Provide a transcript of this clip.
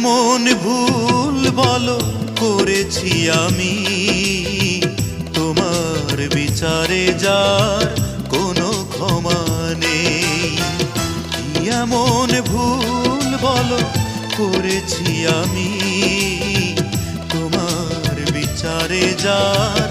এমন ভুল বলো করেছি আমি, তোমার বিচারে যার কোনো ক্ষমা নেই। এমন ভুল বলো করেছি আমি, তোমার বিচারে যার